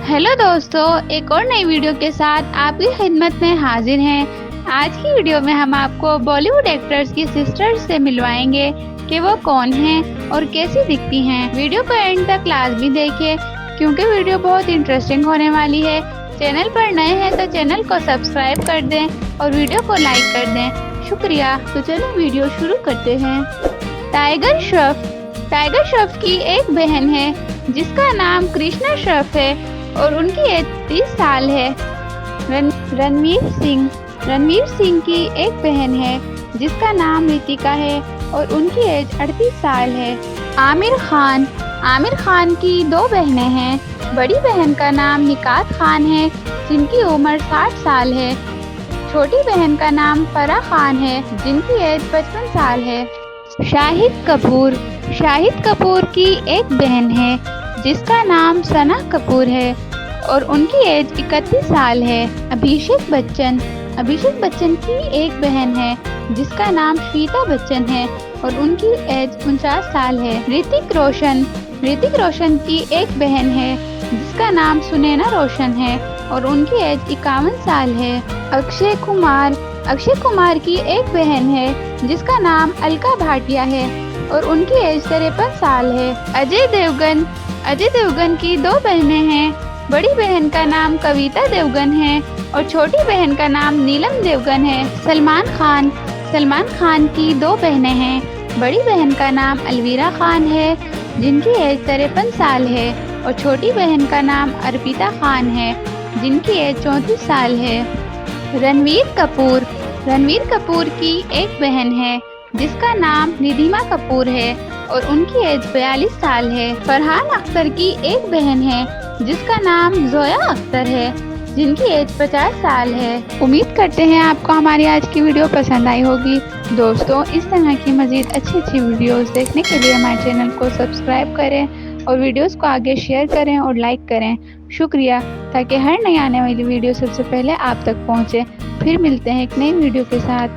Hello दोस्तों, एक और नई वीडियो के साथ आपकी खिदमत में हाजिर हैं। आज की वीडियो में हम आपको बॉलीवुड एक्टर्स की सिस्टर्स से मिलवाएंगे कि वो कौन हैं और कैसी दिखती हैं। वीडियो को एंड तक लाजमी देखिए क्योंकि वीडियो बहुत इंटरेस्टिंग होने वाली है। चैनल पर नए हैं तो चैनल को सब्सक्राइब कर दें और वीडियो को लाइक कर दें, शुक्रिया। तो चलो वीडियो शुरू करते हैं। टाइगर श्रॉफ की एक बहन है जिसका नाम कृष्णा श्रॉफ है और उनकी एज 30 साल है। रणवीर सिंह की एक बहन है जिसका नाम रितिका है और उनकी एज 38 साल है। आमिर खान की दो बहनें हैं। बड़ी बहन का नाम निकात खान है जिनकी उम्र 60 साल है। छोटी बहन का नाम फराह खान है जिनकी एज 55 साल है। शाहिद कपूर की एक बहन है जिसका नाम सना कपूर है और उनकी एज 31 साल है। अभिषेक बच्चन की एक बहन है जिसका नाम श्वेता बच्चन है और उनकी एज 49 साल है। ऋतिक रोशन की एक बहन है जिसका नाम सुनैना रोशन है और उनकी एज 51 साल है। अक्षय कुमार की एक बहन है जिसका नाम अलका भाटिया है और उनकी एज 53 साल है। अजय देवगन की दो बहनें हैं। बड़ी बहन का नाम कविता देवगन है और छोटी बहन का नाम नीलम देवगन है। सलमान खान की दो बहनें हैं। बड़ी बहन का नाम अलवीरा खान है जिनकी एज 53 साल है और छोटी बहन का नाम अर्पिता खान है जिनकी एज 34 साल है। रणवीर कपूर की एक बहन है जिसका नाम निधिमा कपूर है और उनकी एज 42 साल है। फरहान अख्तर की एक बहन है जिसका नाम जोया अख्तर है जिनकी एज 50 साल है। उम्मीद करते हैं आपको हमारी आज की वीडियो पसंद आई होगी। दोस्तों, इस तरह की मज़ीद अच्छी वीडियोस देखने के लिए हमारे चैनल को सब्सक्राइब करें और वीडियोस को आगे शेयर करें और लाइक करें, शुक्रिया। ताकि हर नई आने वाली वीडियो सबसे पहले आप तक पहुंचे। फिर मिलते हैं एक नई वीडियो के साथ।